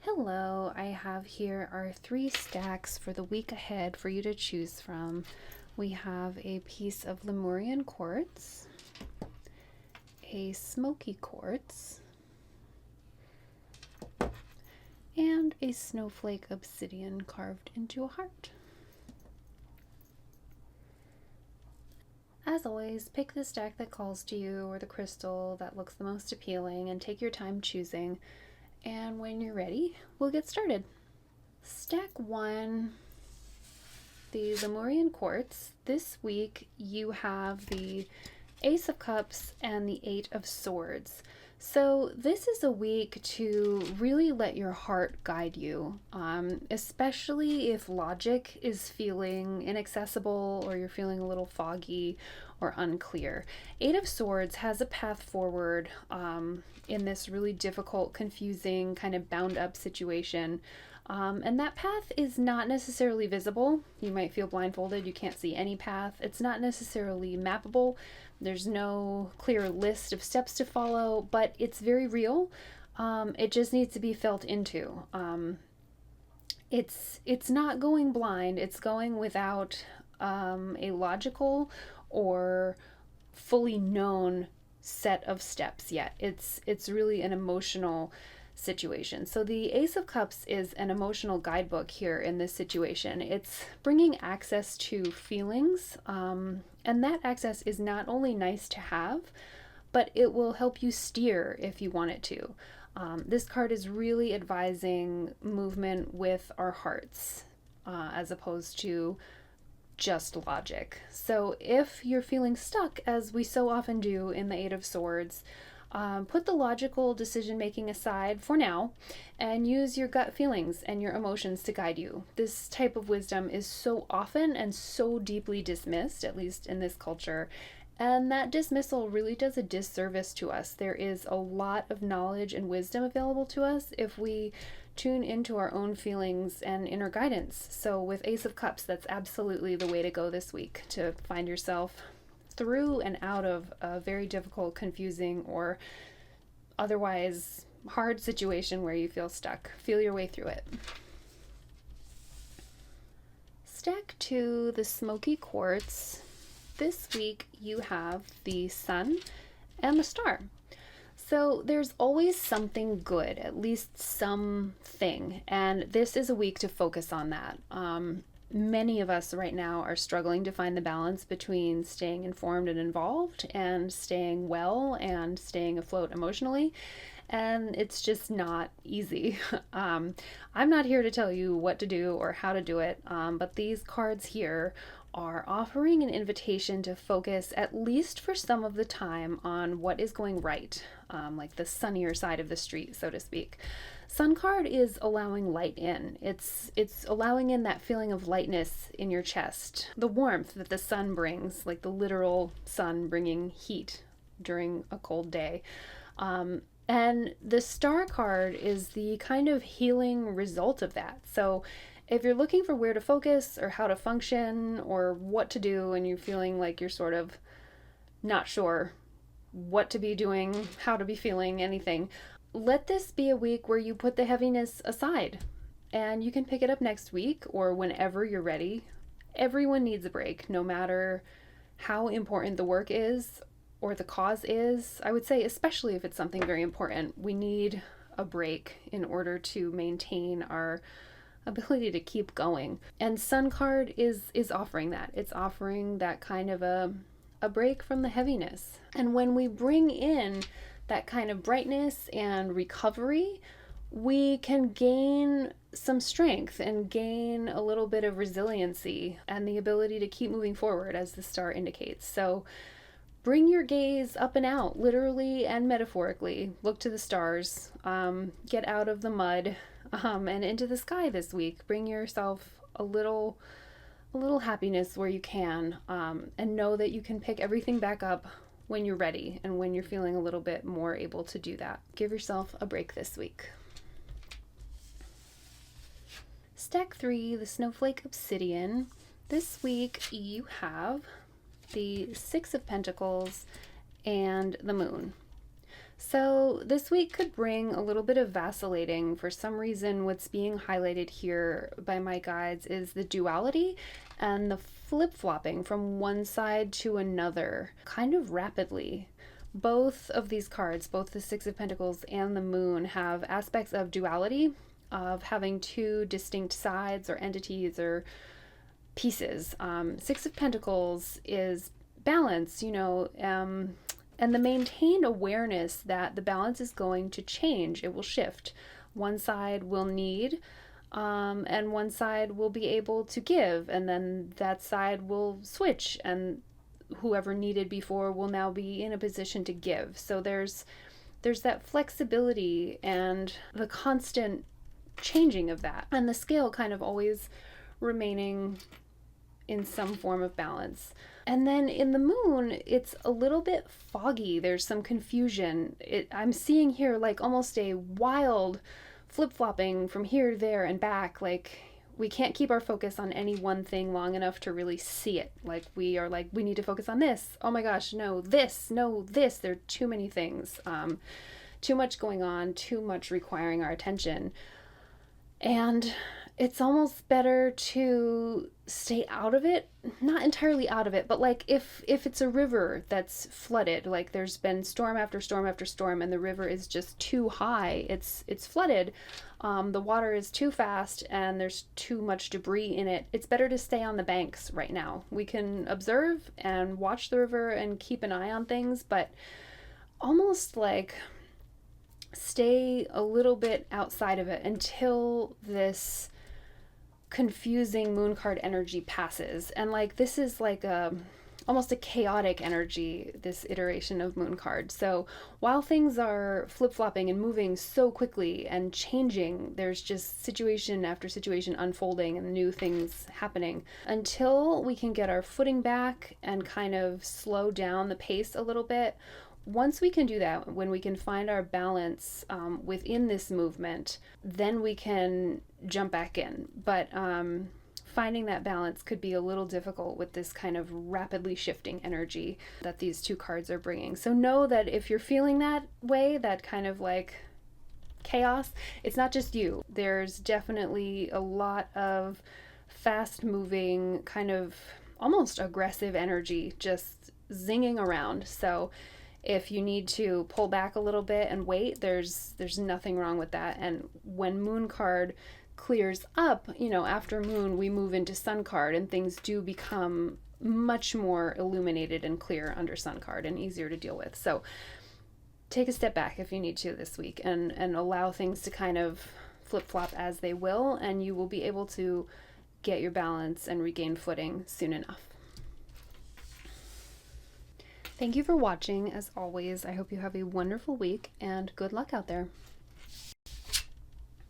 Hello, I have here our 3 stacks for the week ahead for you to choose from. We have a piece of Lemurian quartz, a Smoky quartz, and a Snowflake obsidian carved into a heart. As always, pick the stack that calls to you or the crystal that looks the most appealing and take your time choosing. And when you're ready, we'll get started. Stack 1, the Lemurian quartz. This week you have the Ace of Cups and the 8 of Swords. So this is a week to really let your heart guide you, especially if logic is feeling inaccessible or you're feeling a little foggy or unclear. 8 of Swords has a path forward in this really difficult, confusing, kind of bound up situation. And that path is not necessarily visible. You might feel blindfolded, you can't see any path. It's not necessarily mappable. There's no clear list of steps to follow, but it's very real. It just needs to be felt into. It's not going blind. It's going without a logical or fully known set of steps yet. It's really an emotional situation. So the Ace of Cups is an emotional guidebook here in this situation. It's bringing access to feelings, and that access is not only nice to have, but it will help you steer if you want it to. This card is really advising movement with our hearts, as opposed to just logic. So if you're feeling stuck, as we so often do in the 8 of Swords, put the logical decision making aside for now and use your gut feelings and your emotions to guide you. This type of wisdom is so often and so deeply dismissed, at least in this culture, and that dismissal really does a disservice to us. There is a lot of knowledge and wisdom available to us if we tune into our own feelings and inner guidance. So with Ace of Cups, that's absolutely the way to go this week to find yourself through and out of a very difficult, confusing, or otherwise hard situation where you feel stuck. Feel your way through it. Stack 2, the Smoky quartz. This week you have the sun and the star. So there's always something good, at least something, and this is a week to focus on that. Many of us right now are struggling to find the balance between staying informed and involved and staying well and staying afloat emotionally, and it's just not easy. I'm not here to tell you what to do or how to do it, but these cards here are offering an invitation to focus, at least for some of the time, on what is going right, like the sunnier side of the street, so to speak. Sun card is allowing light in. It's allowing in that feeling of lightness in your chest, the warmth that the sun brings, like the literal sun bringing heat during a cold day. And the star card is the kind of healing result of that. So if you're looking for where to focus or how to function or what to do, and you're feeling like you're sort of not sure what to be doing, how to be feeling, anything, let this be a week where you put the heaviness aside and you can pick it up next week or whenever you're ready. Everyone needs a break, no matter how important the work is or the cause is. I would say, especially if it's something very important, we need a break in order to maintain our ability to keep going. And Sun card is offering that. It's offering that kind of a break from the heaviness. And when we bring in that kind of brightness and recovery, we can gain some strength and gain a little bit of resiliency and the ability to keep moving forward, as the star indicates. So bring your gaze up and out, literally and metaphorically. Look to the stars, get out of the mud, and into the sky this week. Bring yourself a little happiness where you can, and know that you can pick everything back up when you're ready and when you're feeling a little bit more able to do that. Give yourself a break this week. Stack 3, the Snowflake Obsidian. This week you have the 6 of Pentacles and the Moon. So this week could bring a little bit of vacillating. For some reason, what's being highlighted here by my guides is the duality and the flip-flopping from one side to another, kind of rapidly. Both of these cards, both the Six of Pentacles and the Moon, have aspects of duality, of having two distinct sides or entities or pieces. Six of Pentacles is balance, and the maintained awareness that the balance is going to change. It will shift. One side will need, and one side will be able to give, and then that side will switch, and whoever needed before will now be in a position to give. So there's that flexibility and the constant changing of that, and the scale kind of always remaining in some form of balance. And then in the Moon, it's a little bit foggy. There's some confusion. I'm seeing here like almost a wild flip-flopping from here to there and back. Like, we can't keep our focus on any one thing long enough to really see it. Like, we are like, we need to focus on this. Oh my gosh, no, this, no, this. There are too many things. Too much going on, too much requiring our attention. And it's almost better to stay out of it, not entirely out of it, but like if it's a river that's flooded, like there's been storm after storm after storm and the river is just too high, it's flooded, the water is too fast and there's too much debris in it, it's better to stay on the banks right now. We can observe and watch the river and keep an eye on things, but almost like stay a little bit outside of it until this confusing moon card energy passes. And like, this is like almost a chaotic energy, this iteration of moon card. So while things are flip-flopping and moving so quickly and changing, there's just situation after situation unfolding and new things happening. Until we can get our footing back and kind of slow down the pace a little bit, once we can do that, when we can find our balance within this movement, then we can jump back in. But finding that balance could be a little difficult with this kind of rapidly shifting energy that these two cards are bringing. So know that if you're feeling that way, that kind of like chaos, it's not just you. There's definitely a lot of fast moving, kind of almost aggressive energy just zinging around. So if you need to pull back a little bit and wait, there's nothing wrong with that. And when moon card clears up, after moon, we move into sun card and things do become much more illuminated and clear under sun card and easier to deal with. So take a step back if you need to this week and allow things to kind of flip-flop as they will, and you will be able to get your balance and regain footing soon enough. Thank you for watching. As always, I hope you have a wonderful week and good luck out there.